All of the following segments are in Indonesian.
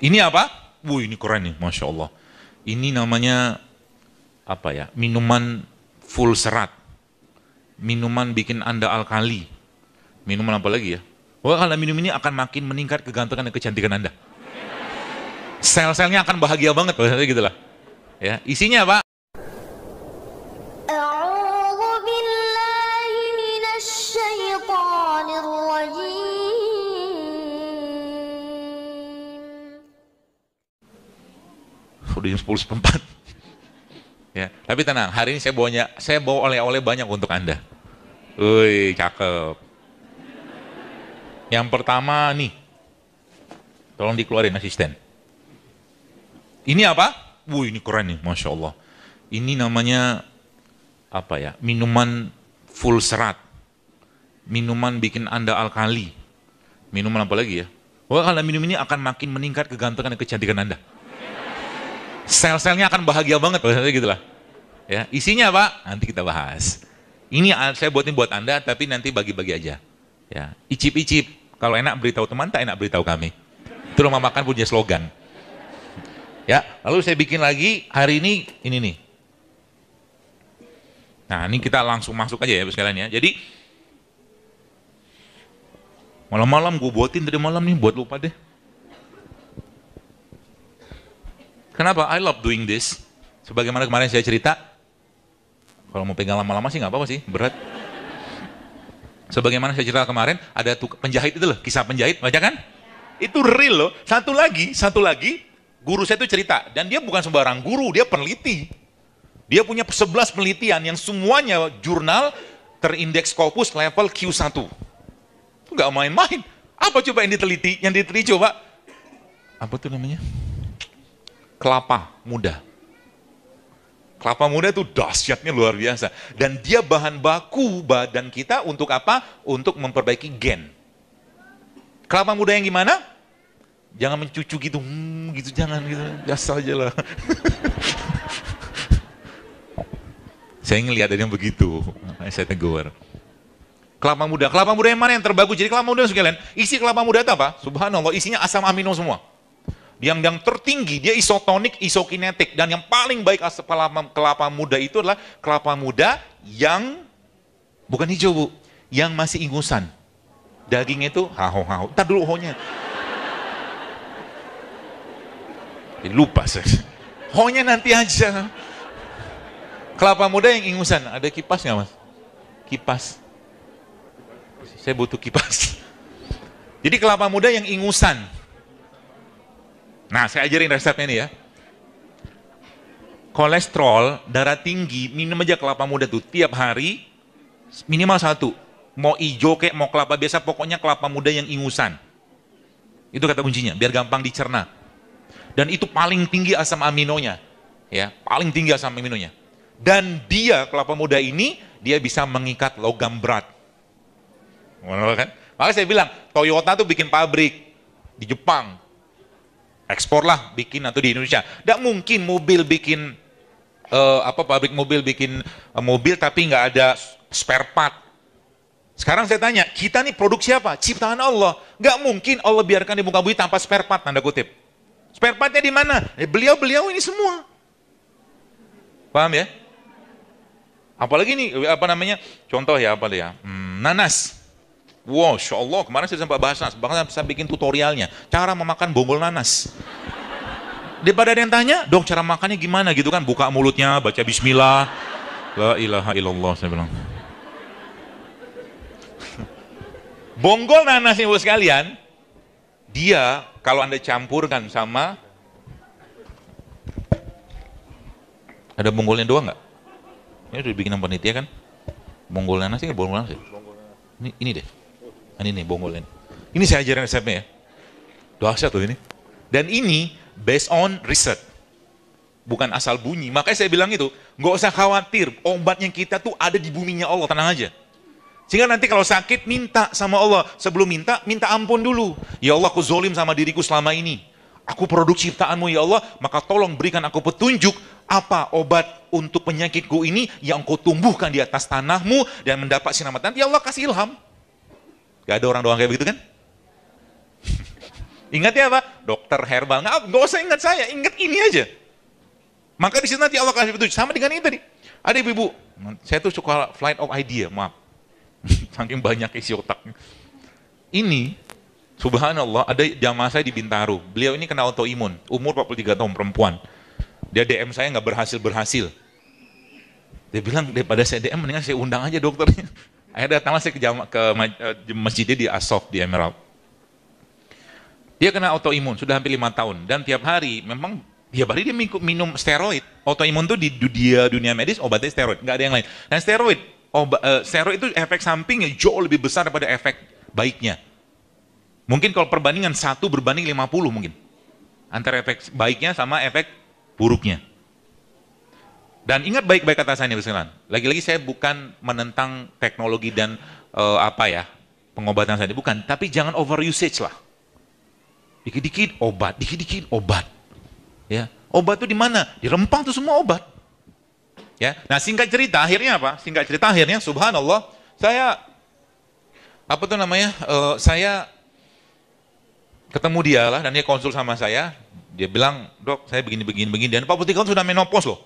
Ini apa? Wuh, ini keren nih, Masya Allah. Ini namanya apa ya? Minuman full serat. Minuman bikin Anda alkali. Minuman apa lagi ya? Wah, kalau minum ini akan makin meningkat kegantengan dan kecantikan Anda. Sel-selnya akan bahagia banget, gitu lah. Ya, isinya apa? أعوذ بالله من الشيطان الرجيم. Udah jam 10 seperempat. Ya, tapi tenang, hari ini saya bawa oleh-oleh banyak untuk Anda. Wih, cakep. Yang pertama nih, tolong dikeluarin asisten. Ini apa? Wuh, ini keren nih, Masya Allah. Ini namanya apa ya? Minuman full serat. Minuman bikin Anda alkali. Minuman apa lagi ya? Wah, kalau minum ini akan makin meningkat kegantengan dan kecantikan Anda. Sel-selnya akan bahagia banget, gitu lah. Ya, isinya apa? Nanti kita bahas. Ini saya buatin buat Anda, tapi nanti bagi-bagi aja. Ya, icip-icip. Kalau enak beritahu teman, tak enak beritahu kami. Itu rumah makan punya slogan. Ya, lalu saya bikin lagi hari ini nih. Nah, ini kita langsung masuk aja ya sekalian ya. Jadi malam-malam gue buatin dari malam nih, buat lupa deh. Kenapa? I love doing this. Sebagaimana kemarin saya cerita, kalau mau pegang lama-lama sih nggak apa-apa sih, berat. Sebagaimana saya cerita kemarin, ada penjahit itu loh, kisah penjahit, baca kan? Itu real loh. Satu lagi, guru saya itu cerita, dan dia bukan sembarang guru, dia peneliti. Dia punya 11 penelitian yang semuanya jurnal terindeks Scopus level Q1. Itu nggak main-main. Apa coba yang diteliti? Yang diteliti coba, apa tuh namanya? Kelapa muda. Kelapa muda itu dahsyatnya luar biasa. Dan dia bahan baku badan kita untuk apa? Untuk memperbaiki gen. Kelapa muda yang gimana? Jangan mencucu gitu, gitu jangan gitu. Biasa aja lah. Saya ngelihat ada yang begitu, saya tegur. Kelapa muda yang mana yang terbagus? Jadi kelapa muda sekalian, isi kelapa muda itu apa? Subhanallah, isinya asam amino semua. Yang tertinggi dia isotonik, isokinetik, dan yang paling baik kelapa muda itu adalah kelapa muda yang bukan hijau bu, yang masih ingusan. Dagingnya itu haho. Ntar dulu honya. Lupa saya. Honya nanti aja. Kelapa muda yang ingusan, ada kipas nggak mas? Kipas. Saya butuh kipas. Jadi kelapa muda yang ingusan. Nah, saya ajarin resepnya nih ya. Kolesterol, darah tinggi, minum aja kelapa muda tuh tiap hari minimal 1. Mau ijo kayak mau kelapa biasa, pokoknya kelapa muda yang ingusan. Itu kata kuncinya, biar gampang dicerna. Dan itu paling tinggi asam aminonya, ya, paling tinggi asam aminonya. Dan dia kelapa muda ini dia bisa mengikat logam berat. Kan? Makanya saya bilang Toyota tuh bikin pabrik di Jepang. Ekspor lah bikin atau di Indonesia. Tidak mungkin mobil bikin pabrik mobil bikin mobil tapi nggak ada spare part. Sekarang saya tanya, kita nih produk siapa? Ciptaan Allah. Nggak mungkin Allah biarkan di muka bumi tanpa spare part, tanda kutip. Spare partnya di mana? Beliau ini semua. Paham ya? Apalagi nih apa namanya? Contoh ya apa ya? Nanas. Wow, Insya Allah, kemarin saya sempat bahas nanas, bahkan saya bikin tutorialnya, cara memakan bonggol nanas. Daripada ada yang tanya, dok cara makannya gimana gitu kan, buka mulutnya, baca bismillah, la ilaha illallah, saya bilang. Bonggol nanas ibu sekalian, dia kalau Anda campurkan sama, ada bonggolnya doang nggak? Ini udah bikin panitia kan? Bonggol nanas ini bonggol nanas ya? Ini deh. Ini nih bonggolnya. Ini saya ajarin resepnya ya. Dahsyat tuh ini. Dan ini based on research. Bukan asal bunyi. Makanya saya bilang itu, nggak usah khawatir. Obatnya kita tuh ada di buminya Allah, tenang aja. Sehingga nanti kalau sakit, minta sama Allah. Sebelum minta ampun dulu. Ya Allah, aku zolim sama diriku selama ini. Aku produk ciptaanmu ya Allah, maka tolong berikan aku petunjuk apa obat untuk penyakitku ini yang engkau tumbuhkan di atas tanahmu dan mendapat sinar matahari. Ya Allah kasih ilham. Gak ada orang doang kayak begitu kan? Ingatnya apa? Dokter herbal. Nggak usah ingat saya, ingat ini aja. Maka di situ nanti Allah kasih petunjuk. Sama dengan ini tadi. Ada ibu-ibu, saya tuh suka flight of idea, maaf. Saking banyak isi otaknya. Ini, subhanallah, ada jamaah saya di Bintaro. Beliau ini kena autoimun, umur 43 tahun, perempuan. Dia DM saya nggak berhasil-berhasil. Dia bilang, daripada saya DM, mendingan saya undang aja dokternya. Akhirnya datanglah saya ke masjidnya di Asof, di Emerald. Dia kena autoimun, sudah hampir 5 tahun. Dan tiap hari, memang tiap hari dia minum steroid. Autoimun itu di dunia medis, obatnya steroid, nggak ada yang lain. Dan steroid itu efek sampingnya jauh lebih besar daripada efek baiknya. Mungkin kalau perbandingan 1 berbanding 50 mungkin. Antara efek baiknya sama efek buruknya. Dan ingat baik-baik kata saya nih, lagi-lagi saya bukan menentang teknologi dan pengobatan saya, bukan. Tapi jangan over usage lah. Dikit-dikit obat, dikit-dikit obat. Ya, obat itu di mana? Di rempah tuh semua obat. Ya, nah singkat cerita akhirnya apa? Singkat cerita akhirnya, subhanallah, saya saya ketemu dia lah dan dia konsul sama saya. Dia bilang, dok, saya begini. Dan 43 tahun sudah menopause loh.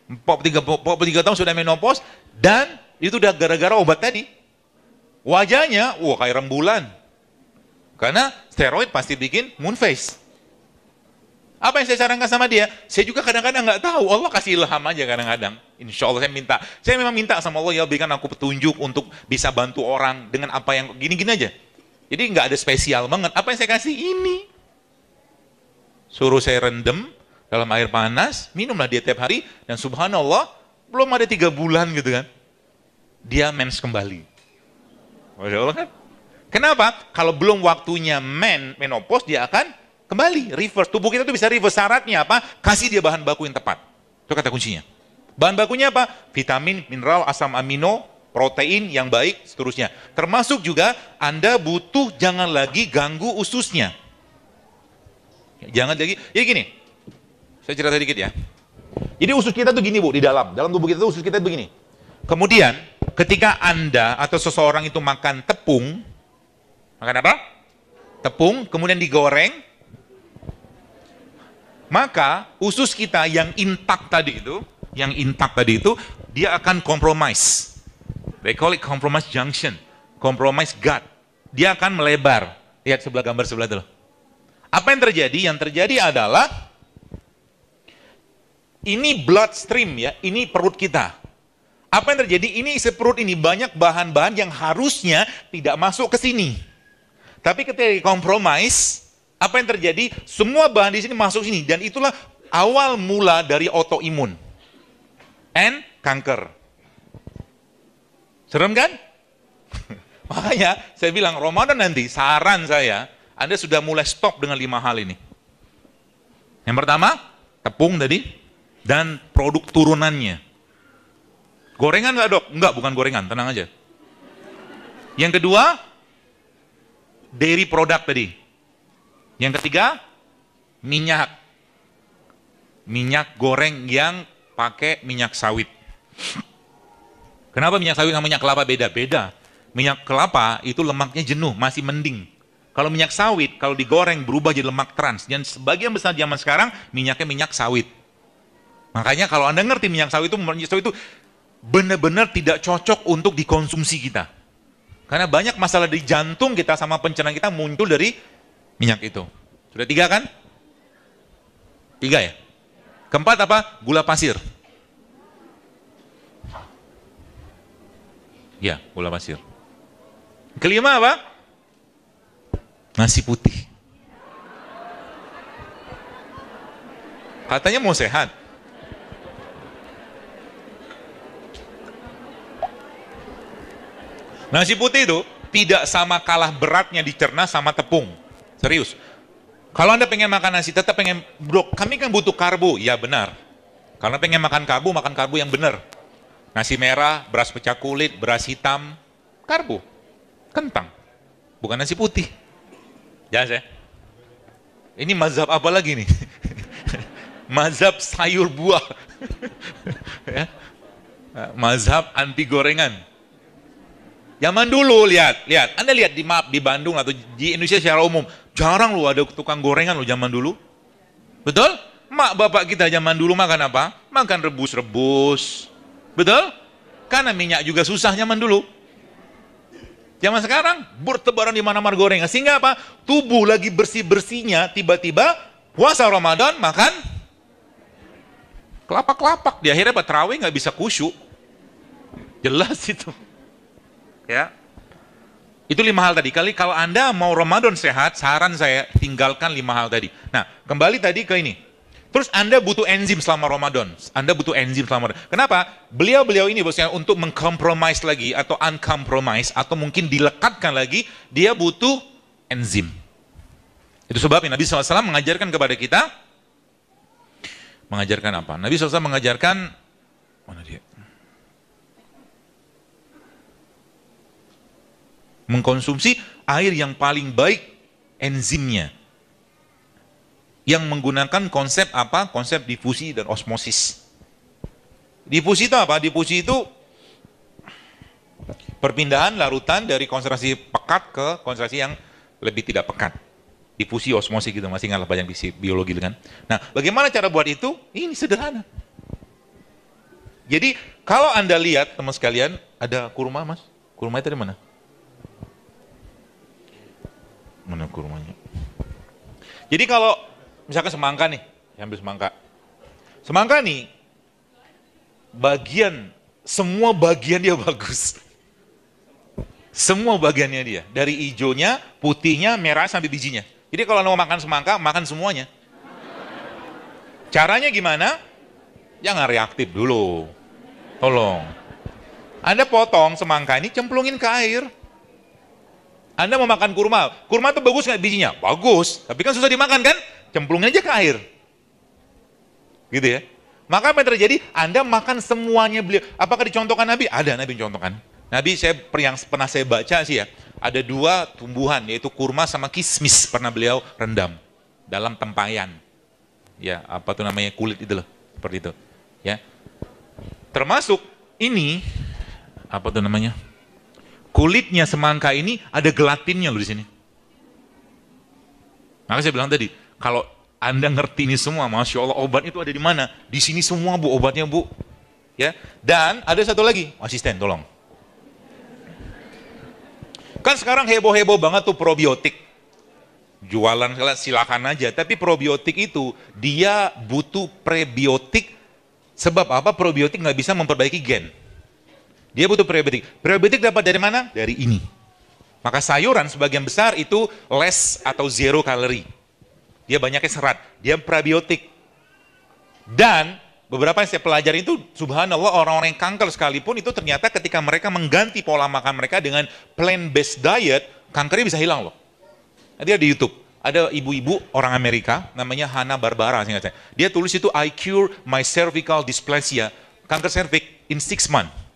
43 tahun sudah menopause dan itu udah gara-gara obat tadi. Wajahnya, kayak rembulan. Karena steroid pasti bikin moon face. Apa yang saya sarankan sama dia? Saya juga kadang-kadang nggak tahu. Allah kasih ilham aja kadang-kadang. Insya Allah saya memang minta sama Allah, ya berikan aku petunjuk untuk bisa bantu orang dengan apa yang gini-gini aja. Jadi nggak ada spesial banget. Apa yang saya kasih ini? Suruh saya rendam dalam air panas, minumlah dia tiap hari, dan subhanallah, belum ada 3 bulan gitu kan. Dia mens kembali. Masya Allah kan? Kenapa? Kalau belum waktunya menopause, dia akan kembali, reverse. Tubuh kita tuh bisa reverse. Syaratnya apa? Kasih dia bahan baku yang tepat. Itu kata kuncinya. Bahan bakunya apa? Vitamin, mineral, asam amino, protein yang baik, seterusnya. Termasuk juga Anda butuh jangan lagi ganggu ususnya. Jangan lagi, ya gini, saya cerita sedikit ya. Jadi usus kita tuh gini Bu, di dalam tubuh kita tuh usus kita begini. Kemudian, ketika Anda atau seseorang itu makan tepung, makan apa? Tepung, kemudian digoreng, maka usus kita yang intak tadi itu, dia akan compromise. They call it compromise junction, compromise gut. Dia akan melebar. Lihat sebelah gambar sebelah itu. Apa yang terjadi? Yang terjadi adalah ini bloodstream ya, ini perut kita. Apa yang terjadi? Ini isi perut ini banyak bahan-bahan yang harusnya tidak masuk ke sini. Tapi ketika compromise, apa yang terjadi? Semua bahan di sini masuk sini, dan itulah awal mula dari autoimun and kanker. Serem kan? Makanya saya bilang Ramadan nanti, saran saya, Anda sudah mulai stop dengan 5 hal ini. Yang pertama, tepung tadi, dan produk turunannya. Gorengan nggak dok? Enggak, bukan gorengan, tenang aja. Yang kedua, dairy product tadi. Yang ketiga, minyak. Minyak goreng yang pakai minyak sawit. Kenapa minyak sawit sama minyak kelapa beda? Beda. Minyak kelapa itu lemaknya jenuh, masih mending. Kalau minyak sawit, kalau digoreng berubah jadi lemak trans. Dan sebagian besar zaman sekarang, minyaknya minyak sawit. Makanya kalau Anda ngerti minyak sawit itu benar-benar tidak cocok untuk dikonsumsi kita. Karena banyak masalah di jantung kita sama pencernaan kita muncul dari minyak itu. Sudah 3 kan? 3 ya? Keempat apa? Gula pasir. Ya, gula pasir. Kelima apa? Nasi putih. Katanya mau sehat. Nasi putih itu tidak sama kalah beratnya dicerna sama tepung. Serius. Kalau Anda pengen makan nasi, tetap pengen, bro, kami kan butuh karbo. Ya benar. Karena pengen makan karbo yang benar. Nasi merah, beras pecah kulit, beras hitam, karbo. Kentang. Bukan nasi putih. Jangan saya. Ini mazhab apa lagi nih? Mazhab sayur buah. Ya. Mazhab anti gorengan. Zaman dulu lihat. Anda lihat di map di Bandung atau di Indonesia secara umum, jarang loh ada tukang gorengan loh zaman dulu. Betul? Mak bapak kita zaman dulu makan apa? Makan rebus-rebus. Betul? Karena minyak juga susah zaman dulu. Zaman sekarang bertebaran di mana-mana gorengan. Sehingga apa? Tubuh lagi bersih-bersihnya, tiba-tiba puasa Ramadan makan kelapak-kelapak. Di akhirnya terawih nggak bisa khusyuk. Jelas itu. Ya. Itu 5 hal tadi. Kalau Anda mau Ramadan sehat, saran saya tinggalkan 5 hal tadi. Nah, kembali tadi ke ini. Terus Anda butuh enzim selama Ramadan. Anda butuh enzim selama Ramadan. Kenapa? Beliau ini bosnya untuk mengkompromis lagi atau uncompromise atau mungkin dilekatkan lagi, dia butuh enzim. Itu sebabnya Nabi SAW mengajarkan kepada kita, mengajarkan apa? Nabi SAW mengajarkan, mana dia? Mengkonsumsi air yang paling baik enzimnya. Yang menggunakan konsep apa? Konsep difusi dan osmosis. Difusi itu apa? Difusi itu perpindahan larutan dari konsentrasi pekat ke konsentrasi yang lebih tidak pekat. Difusi osmosis gitu, masih ingat banyak biologi kan? Nah, bagaimana cara buat itu? Ini sederhana. Jadi, kalau Anda lihat, teman sekalian, ada kurma, Mas? Kurma itu dari mana? Mana kurmanya? Jadi kalau misalkan semangka nih, saya ambil semangka. Semangka nih, semua bagian dia bagus. Semua bagiannya dia. Dari hijaunya, putihnya, merah sampai bijinya. Jadi kalau Anda mau makan semangka, makan semuanya. Caranya gimana? Jangan reaktif dulu. Tolong. Anda potong semangka ini, cemplungin ke air. Anda mau makan kurma itu bagus nggak bijinya? Bagus, tapi kan susah dimakan kan? Cemplungin aja ke air. Gitu ya. Maka apa yang terjadi? Anda makan semuanya beliau. Apakah dicontohkan Nabi? Ada Nabi contohkan. Nabi yang pernah saya baca sih ya, ada 2 tumbuhan, yaitu kurma sama kismis, pernah beliau rendam dalam tempayan. Ya, apa tuh namanya, kulit itu loh, seperti itu. Ya. Termasuk ini, apa tuh namanya? Kulitnya semangka ini ada gelatinnya loh di sini. Maka saya bilang tadi, kalau Anda ngerti ini semua, Masya Allah, obat itu ada di mana? Di sini semua Bu, obatnya Bu. Ya. Dan ada satu lagi, asisten tolong. Kan sekarang heboh-heboh banget tuh probiotik. Jualan silakan aja, tapi probiotik itu dia butuh prebiotik. Sebab apa? Probiotik nggak bisa memperbaiki gen. Dia butuh prebiotik. Prebiotik dapat dari mana? Dari ini. Maka sayuran sebagian besar itu less atau zero kalori. Dia banyaknya serat. Dia prebiotik. Dan beberapa yang saya pelajari itu, subhanallah, orang-orang yang kanker sekalipun itu ternyata ketika mereka mengganti pola makan mereka dengan plant-based diet, kankernya bisa hilang loh. Nanti ada di YouTube. Ada ibu-ibu orang Amerika, namanya Hannah Barbara, seingat saya. Dia tulis itu, I cure my cervical dysplasia, kanker cervix in 6 months.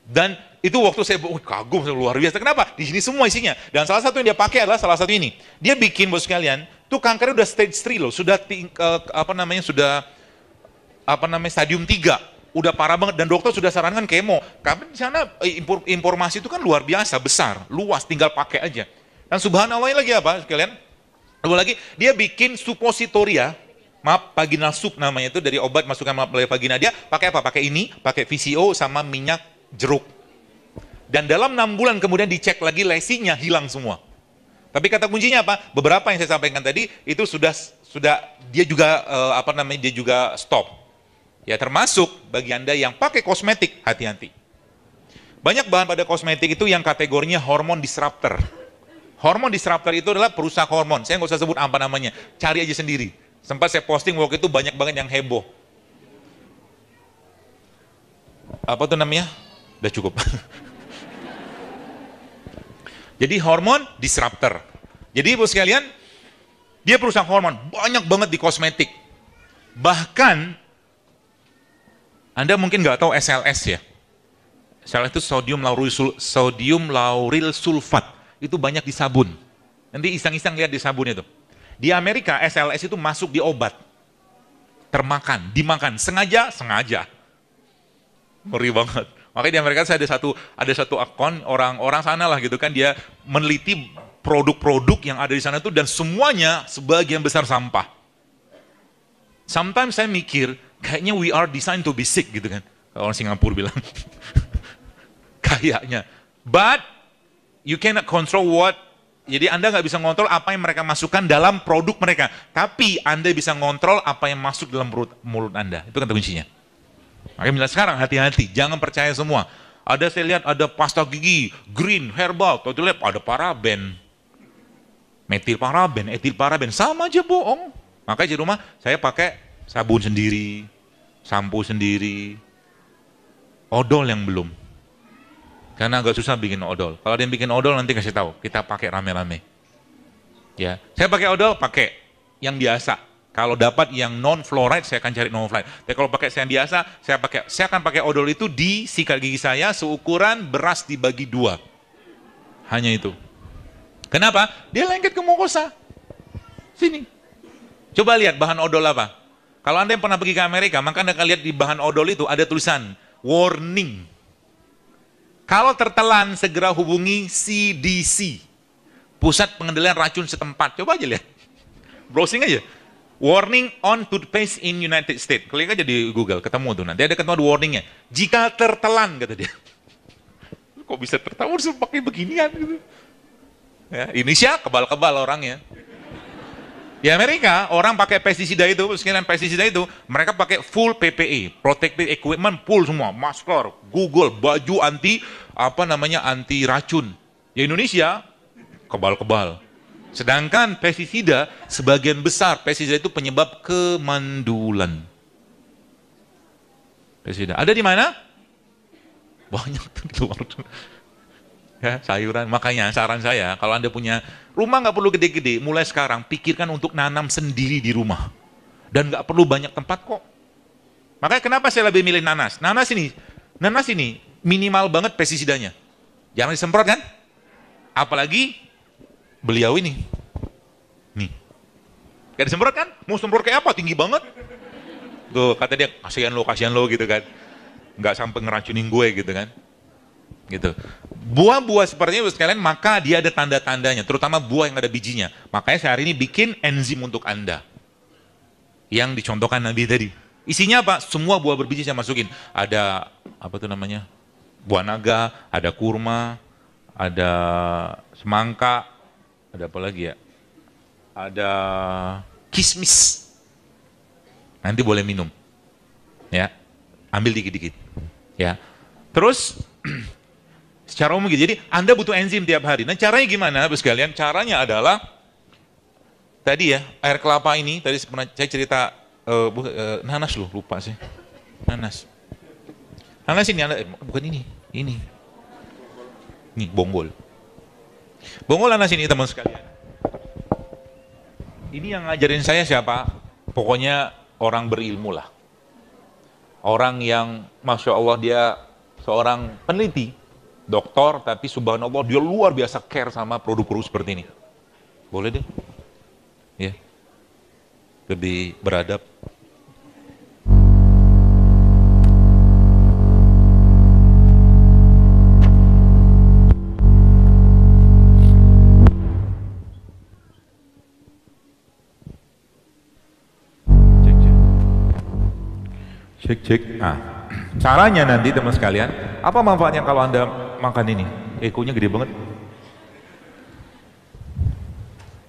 Dan itu waktu saya kagum, luar biasa. Kenapa? Di sini semua isinya. Dan salah satu yang dia pakai adalah salah satu ini. Dia bikin, bos sekalian, tuh kankernya udah stage 3 loh, sudah stadium 3. Udah parah banget dan dokter sudah sarankan kemo. Karena di sana informasi itu kan luar biasa, besar, luas, tinggal pakai aja. Dan subhanallah lagi apa, sekalian? Lalu lagi dia bikin suppositoria, maaf, vaginal soup namanya itu, dari obat masukan melalui vagina. Dia pakai apa? Pakai ini, pakai VCO sama minyak jeruk. Dan dalam 6 bulan kemudian dicek lagi, lesinya hilang semua. Tapi kata kuncinya apa? Beberapa yang saya sampaikan tadi itu sudah dia juga dia juga stop. Ya, termasuk bagi Anda yang pakai kosmetik, hati-hati. Banyak bahan pada kosmetik itu yang kategorinya hormon disruptor. Hormon disruptor itu adalah perusak hormon. Saya nggak usah sebut apa namanya, cari aja sendiri. Sempat saya posting waktu itu, banyak banget yang heboh. Apa tuh namanya? Udah cukup. Jadi hormon disruptor. Jadi ibu sekalian, dia perusak hormon, banyak banget di kosmetik. Bahkan, Anda mungkin nggak tahu SLS ya. SLS itu sodium lauril sulfat. Itu banyak di sabun. Nanti iseng-iseng lihat di sabun itu. Di Amerika, SLS itu masuk di obat. Dimakan, sengaja. Ngeri banget. Makanya di Amerika saya ada satu akun orang-orang sana lah gitu kan, dia meneliti produk-produk yang ada di sana itu dan semuanya sebagian besar sampah. Sometimes saya mikir kayaknya we are designed to be sick gitu kan. Orang Singapura bilang. Kayaknya. But you cannot control what. Jadi Anda nggak bisa ngontrol apa yang mereka masukkan dalam produk mereka. Tapi Anda bisa ngontrol apa yang masuk dalam mulut Anda. Itu kata kuncinya. Makanya bilang sekarang hati-hati, jangan percaya semua. Saya lihat ada pasta gigi, green, herbal, atau lihat ada paraben. Metil paraben, etil paraben, sama aja bohong. Makanya di rumah saya pakai sabun sendiri, sampo sendiri, odol yang belum. Karena agak susah bikin odol. Kalau ada yang bikin odol nanti kasih tahu, kita pakai rame-rame. Ya, saya pakai odol, pakai yang biasa. Kalau dapat yang non fluoride, saya akan cari non fluoride. Tapi kalau pakai yang biasa, saya akan pakai odol itu di sikat gigi saya seukuran beras dibagi 2. Hanya itu. Kenapa? Dia lengket ke mukosa. Sini. Coba lihat bahan odol apa. Kalau Anda yang pernah pergi ke Amerika, maka Anda akan lihat di bahan odol itu ada tulisan warning. Kalau tertelan, segera hubungi CDC, Pusat Pengendalian Racun Setempat. Coba aja lihat, browsing aja. Warning on toothpaste in United States. Klik aja di Google, ketemu tuh. Nanti ada warningnya. Jika tertelan, kata dia. Kok bisa tertawa, harus pakai beginian gitu. Ya, Indonesia kebal-kebal orangnya. Di Amerika, orang pakai pestisida itu, sekian pestisida itu, mereka pakai full PPE, protective equipment, full semua, masker, Google, baju anti racun. Di Indonesia, kebal-kebal. Sedangkan pestisida, sebagian besar pestisida itu penyebab kemandulan. Pestisida. Ada di mana? Banyak tuh di luar. Ya, sayuran. Makanya saran saya, kalau Anda punya rumah nggak perlu gede-gede, mulai sekarang pikirkan untuk nanam sendiri di rumah. Dan nggak perlu banyak tempat kok. Makanya kenapa saya lebih milih nanas? Nanas ini minimal banget pestisidanya. Jangan disemprot kan? Apalagi beliau ini. Nih. Gak disemprot kan? Mau semprot kayak apa? Tinggi banget. Tuh, kata dia, kasihan lo gitu kan. Nggak sampai ngeracunin gue gitu kan. Gitu. Buah-buah seperti itu sekalian, maka dia ada tanda-tandanya, terutama buah yang ada bijinya. Makanya saya hari ini bikin enzim untuk Anda. Yang dicontohkan Nabi tadi. Isinya apa? Semua buah berbiji saya masukin. Ada buah naga, ada kurma, ada semangka, ada apa lagi ya? Ada kismis. Nanti boleh minum. Ya. Ambil dikit-dikit. Ya. Terus secara umum gitu. Jadi Anda butuh enzim tiap hari. Nah caranya gimana Bapak sekalian? Caranya adalah tadi ya, air kelapa ini tadi saya cerita nanas loh, lupa sih. Nanas ini bukan ini. Ini bonggol. Bonggol nanas ini teman sekalian. Ini yang ngajarin saya siapa? Pokoknya orang berilmu lah. Orang yang Masya Allah dia seorang peneliti, doktor, tapi subhanallah dia luar biasa care sama produk-produk seperti ini. Boleh deh? Ya. Lebih beradab. Cek. Nah, caranya nanti teman sekalian, apa manfaatnya kalau Anda makan ini? Ekonya gede banget.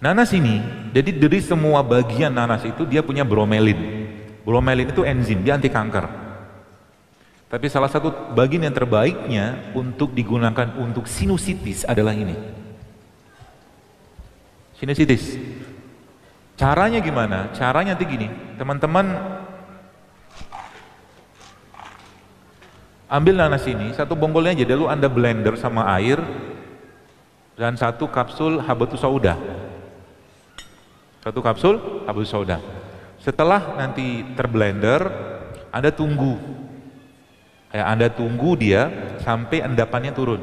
Nanas ini, jadi dari semua bagian nanas itu dia punya bromelin. Bromelin itu enzim, dia anti kanker. Tapi salah satu bagian yang terbaiknya untuk digunakan untuk sinusitis adalah ini. Sinusitis. Caranya gimana? Caranya nanti gini, teman-teman ambil nanas ini, satu bonggolnya aja, lalu Anda blender sama air dan 1 kapsul habatus sauda. 1 kapsul habatus sauda. Setelah nanti terblender, Anda tunggu. Anda tunggu dia sampai endapannya turun.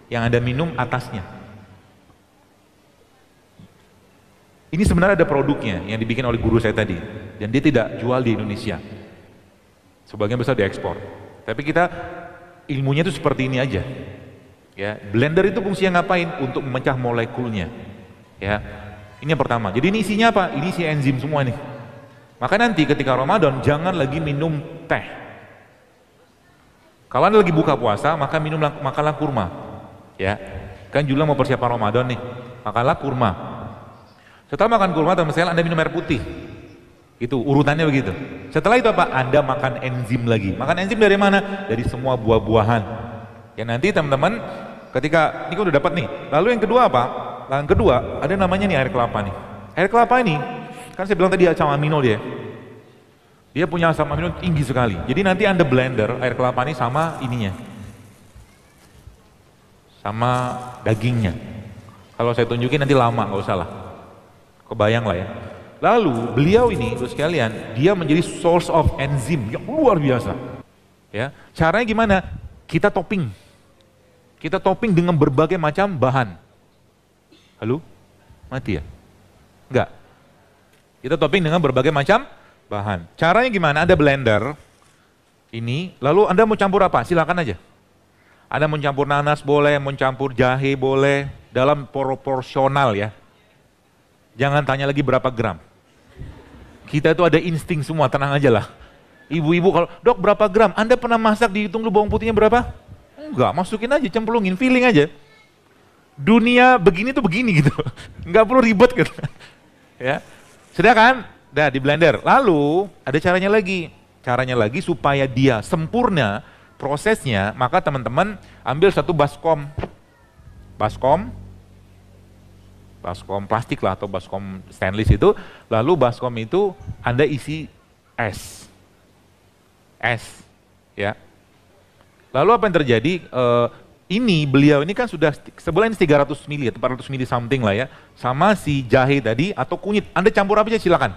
Yang Anda minum atasnya. Ini sebenarnya ada produknya yang dibikin oleh guru saya tadi. Dan dia tidak jual di Indonesia. Sebagian besar diekspor. Tapi kita ilmunya itu seperti ini aja. Ya, blender itu fungsinya ngapain? Untuk memecah molekulnya. Ya, ini yang pertama. Jadi ini isinya apa? Ini isi enzim semua nih. Maka nanti ketika Ramadan jangan lagi minum teh. Kalau Anda lagi buka puasa, maka makanlah kurma. Ya, kan Jula mau persiapan Ramadan nih, makanlah kurma. Setelah makan kurma, teman sekalian Anda minum air putih. Itu urutannya begitu. Setelah itu apa? Anda makan enzim lagi. Makan enzim dari mana? Dari semua buah-buahan. Ya nanti teman-teman ketika ini kan udah dapat nih. Lalu yang kedua apa? Yang kedua ada namanya nih air kelapa nih. Air kelapa ini kan saya bilang tadi asam amino dia. Dia punya asam amino tinggi sekali. Jadi nanti Anda blender air kelapa ini sama ininya. Sama dagingnya. Kalau saya tunjukin nanti lama, nggak usah lah. Kebayang lah ya. Lalu beliau ini, terus sekalian, dia menjadi source of enzim yang luar biasa. Ya, caranya gimana? Kita topping. Kita topping dengan berbagai macam bahan. Halo? Mati ya? Enggak. Kita topping dengan berbagai macam bahan. Caranya gimana? Ada blender ini, lalu Anda mau campur apa? Silakan aja. Anda mau campur nanas boleh, mau campur jahe boleh, dalam proporsional ya. Jangan tanya lagi berapa gram. Kita itu ada insting semua, tenang aja lah. Ibu-ibu kalau, dok berapa gram? Anda pernah masak, dihitung dulu bawang putihnya berapa? Enggak, masukin aja, cemplungin, feeling aja. Dunia begini tuh begini gitu. Enggak perlu ribet gitu. Ya. Sudah kan? Dah di blender. Lalu ada caranya lagi. Caranya lagi supaya dia sempurna prosesnya, maka teman-teman ambil satu baskom. Baskom plastik lah atau baskom stainless itu, lalu baskom itu Anda isi es, ya. Lalu apa yang terjadi? Ini beliau ini kan sudah sebulan 300 mili, 400 mili something lah ya, sama si jahe tadi atau kunyit. Anda campur apa aja silakan.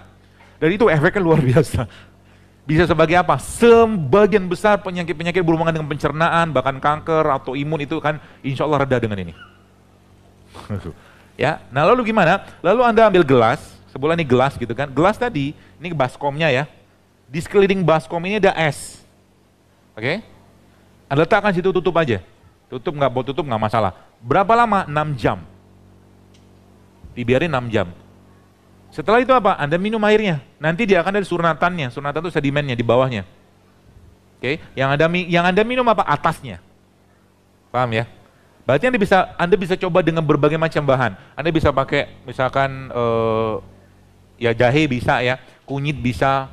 Dan itu efeknya luar biasa. Bisa sebagai apa? Sebagian besar penyakit-penyakit berhubungan dengan pencernaan, bahkan kanker atau imun itu kan insya Allah reda dengan ini. Ya, nah lalu gimana? Lalu Anda ambil gelas, sebulan ini gelas gitu kan, gelas tadi, ini baskomnya ya, di sekeliling baskom ini ada es, oke? Anda letakkan situ, tutup aja, tutup nggak mau tutup nggak masalah. Berapa lama? 6 jam, dibiarin 6 jam. Setelah itu apa? Anda minum airnya, nanti dia akan ada surnatannya, surnatan itu sedimennya di bawahnya, oke? Yang Anda minum apa? Atasnya, paham ya? Berarti Anda bisa coba dengan berbagai macam bahan. Anda bisa pakai misalkan ya jahe bisa ya, kunyit bisa,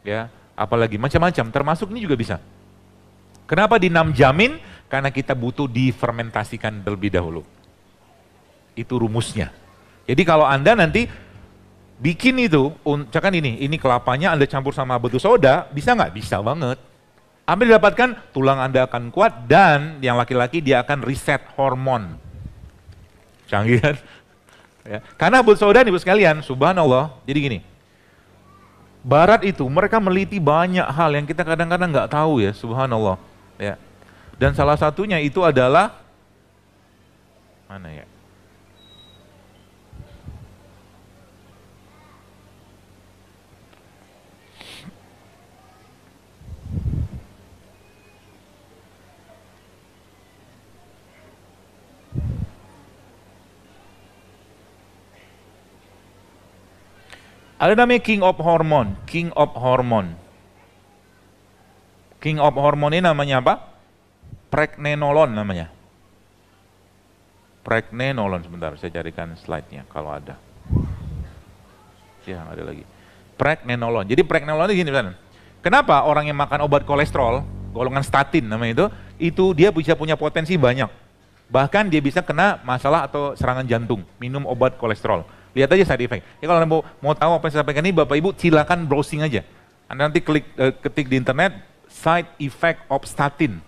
ya, apalagi macam-macam. Termasuk ini juga bisa. Kenapa di 6 jamin? Karena kita butuh difermentasikan terlebih dahulu. Itu rumusnya. Jadi kalau Anda nanti bikin itu, misalkan ini kelapanya Anda campur sama batu soda, bisa nggak? Bisa banget. Ambil didapatkan, tulang Anda akan kuat dan yang laki-laki dia akan reset hormon. Canggih kan? Ya. Karena batu soda nih bos sekalian, subhanallah, jadi gini. Barat itu mereka meliti banyak hal yang kita kadang-kadang nggak tahu ya, subhanallah. Ya. Dan salah satunya itu adalah, mana ya? Ada namanya King of Hormone. King of Hormone ini namanya apa? Pregnenolon namanya. Pregnenolon, sebentar saya carikan slide-nya kalau ada. Ya, ada lagi. Pregnenolon. Jadi pregnenolon ini gini, misalnya. Kenapa orang yang makan obat kolesterol, golongan statin namanya itu dia bisa punya potensi banyak. Bahkan dia bisa kena masalah atau serangan jantung, minum obat kolesterol. Lihat aja side effect. Ya kalau Anda mau tahu apa yang saya sampaikan ini, Bapak Ibu silakan browsing aja. Anda nanti ketik di internet side effect of statin.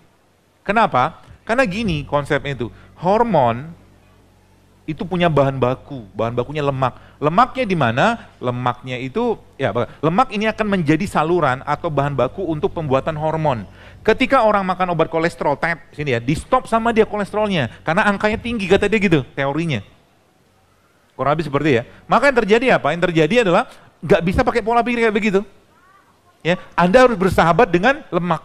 Kenapa? Karena gini konsepnya itu. Hormon itu punya bahan bakunya lemak. Lemaknya di mana? Lemaknya itu lemak ini akan menjadi saluran atau bahan baku untuk pembuatan hormon. Ketika orang makan obat kolesterol, sini ya, di stop sama dia kolesterolnya karena angkanya tinggi kata dia gitu, teorinya. Kurang lebih seperti ya. Maka yang terjadi apa? Yang terjadi adalah nggak bisa pakai pola pikir kayak begitu. Ya, Anda harus bersahabat dengan lemak.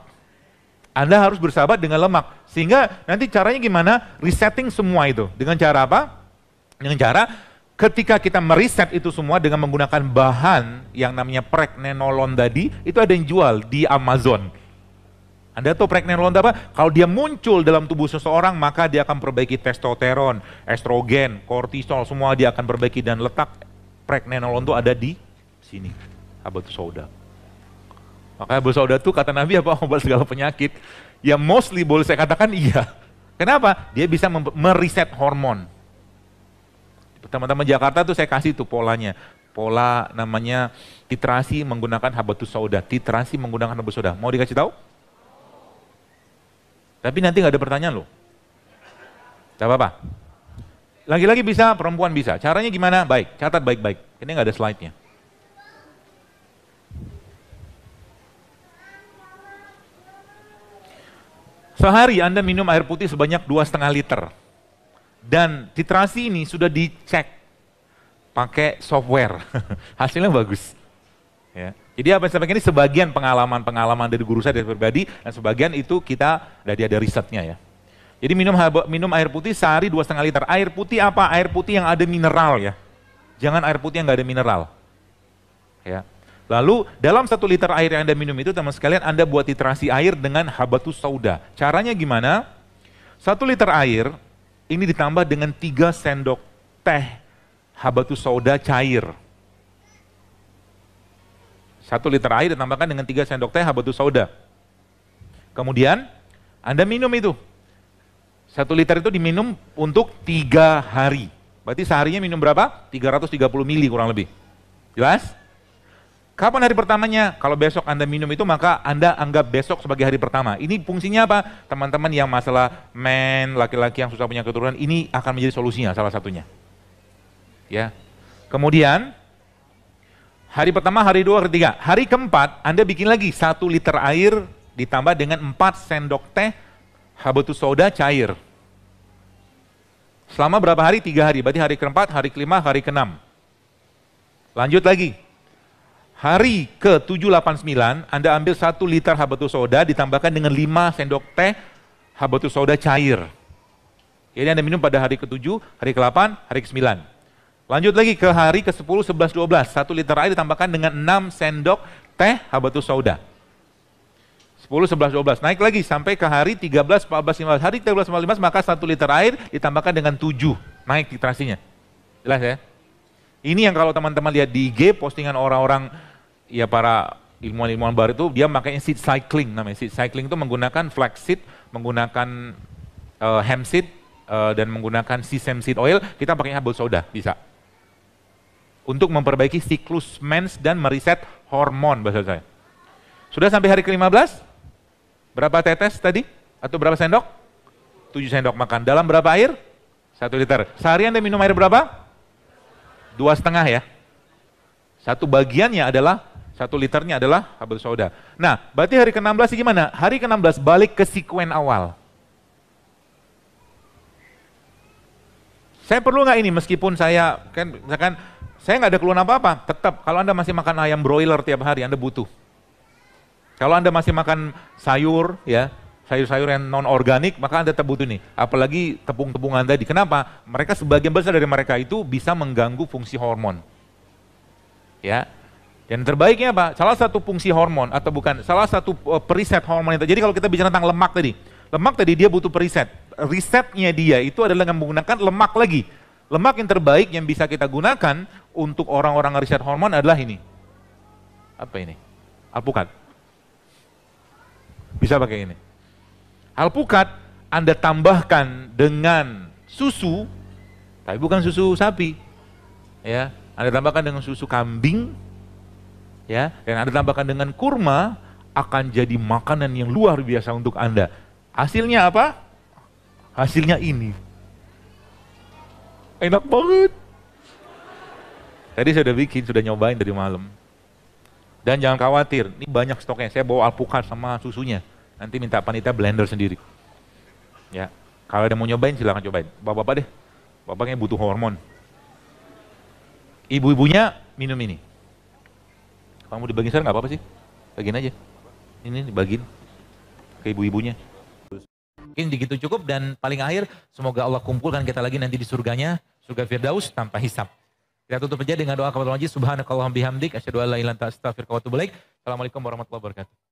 Anda harus bersahabat dengan lemak. Sehingga nanti caranya gimana? Resetting semua itu. Dengan cara apa? Dengan cara ketika kita mereset itu semua dengan menggunakan bahan yang namanya pregnenolon tadi, itu ada yang jual di Amazon. Anda tahu pregnenolon apa? Kalau dia muncul dalam tubuh seseorang, maka dia akan perbaiki testosteron, estrogen, kortisol, semua dia akan perbaiki, dan letak pregnenolon itu ada di sini, habatus sauda. Makanya habatus sauda itu kata Nabi apa? Obat segala penyakit. Ya mostly boleh saya katakan iya. Kenapa? Dia bisa mereset hormon. Teman-teman Jakarta tuh saya kasih tuh polanya. Pola namanya titrasi menggunakan habatus sauda. Titrasi menggunakan habatus sauda. Mau dikasih tahu? Tapi nanti nggak ada pertanyaan loh. Gak apa-apa. Lagi-lagi bisa, perempuan bisa. Caranya gimana? Baik, catat baik-baik. Ini nggak ada slide-nya. Sehari Anda minum air putih sebanyak 2,5 liter. Dan titrasi ini sudah dicek pakai software. Hasilnya bagus. Ya. Jadi apa yang saya sampaikan ini sebagian pengalaman dari guru saya dari pribadi, dan sebagian itu kita dari ada risetnya ya. Jadi minum air putih sehari 2,5 liter. Air putih apa? Air putih yang ada mineral ya. Jangan air putih yang nggak ada mineral. Ya. Lalu dalam 1 liter air yang Anda minum itu, teman sekalian, Anda buat titrasi air dengan habatus sauda. Caranya gimana? 1 liter air ini ditambah dengan 3 sendok teh habatus sauda cair. 1 liter air ditambahkan dengan 3 sendok teh habatus sauda. Kemudian Anda minum itu. 1 liter itu diminum untuk 3 hari. Berarti seharinya minum berapa? 330 mili kurang lebih. Jelas? Kapan hari pertamanya? Kalau besok Anda minum itu, maka Anda anggap besok sebagai hari pertama. Ini fungsinya apa? Teman-teman yang masalah men, laki-laki yang susah punya keturunan, ini akan menjadi solusinya salah satunya. Ya. Kemudian hari pertama, hari 2, hari 3. Hari keempat Anda bikin lagi 1 liter air ditambah dengan 4 sendok teh habatus sauda cair. Selama berapa hari? 3 hari. Berarti hari keempat, hari kelima, hari keenam. Lanjut lagi. Hari ke-789, Anda ambil 1 liter habatus sauda ditambahkan dengan 5 sendok teh habatus sauda cair. Jadi Anda minum pada hari ke-7, hari ke-8, hari ke-9. Lanjut lagi ke hari ke-10, 11, 12. 1 liter air ditambahkan dengan 6 sendok teh habatus sauda. 10, 11, 12. Naik lagi sampai ke hari 13, 14, 15. Hari 13, 15, maka 1 liter air ditambahkan dengan 7. Naik titrasinya. Jelas ya? Ini yang kalau teman-teman lihat di IG, postingan orang-orang, ya para ilmuwan-ilmuwan baru itu, dia makanya seed cycling namanya. Seed cycling itu menggunakan flaxseed, menggunakan hemp seed, dan menggunakan sesame seed oil. Kita pakai habatus sauda, bisa. Untuk memperbaiki siklus mens dan mereset hormon, bahasa saya. Sudah sampai hari ke-15? Berapa tetes tadi? Atau berapa sendok? 7 sendok makan. Dalam berapa air? 1 liter. Sehari Anda minum air berapa? 2,5 ya. 1 bagiannya adalah, 1 liternya adalah habatus sauda. Nah, berarti hari ke-16 gimana? Hari ke-16 balik ke sekuen awal. Saya perlu nggak ini, meskipun saya, kan misalkan, saya nggak ada keluhan apa-apa, tetap kalau Anda masih makan ayam broiler tiap hari, Anda butuh. Kalau Anda masih makan sayur, ya, sayur-sayur yang non-organik, maka Anda tetap butuh nih. Apalagi tepung-tepungan tadi. Kenapa? Mereka sebagian besar dari mereka itu bisa mengganggu fungsi hormon. Ya. Dan terbaiknya apa? Salah satu fungsi hormon, atau bukan, salah satu periset hormon itu. Jadi kalau kita bicara tentang lemak tadi dia butuh periset. Risetnya dia itu adalah dengan menggunakan lemak lagi. Lemak yang terbaik yang bisa kita gunakan untuk orang-orang riset hormon adalah ini. Apa ini? Alpukat. Bisa pakai ini. Alpukat Anda tambahkan dengan susu, tapi bukan susu sapi, ya. Anda tambahkan dengan susu kambing, ya, dan Anda tambahkan dengan kurma, akan jadi makanan yang luar biasa untuk Anda. Hasilnya apa? Hasilnya ini. Enak banget. Tadi saya udah bikin, sudah nyobain dari malam. Dan jangan khawatir, ini banyak stoknya. Saya bawa alpukat sama susunya. Nanti minta panitia blender sendiri. Ya, kalau ada mau nyobain silahkan cobain. Bapak-bapak deh, bapaknya butuh hormon. Ibu-ibunya minum ini. Kalau mau dibagiin sekarang nggak apa-apa sih, bagiin aja. Ini dibagiin. ke ibu-ibunya. Mungkin begitu cukup, dan paling akhir semoga Allah kumpulkan kita lagi nanti di surganya, surga Firdaus tanpa hisab. Kita tutup aja dengan doa kepada Allah. Subhanakallahumma bihamdik asyhadu an la ilaha illa anta astaghfiruka wa atubu ilaik. Assalamualaikum warahmatullahi wabarakatuh.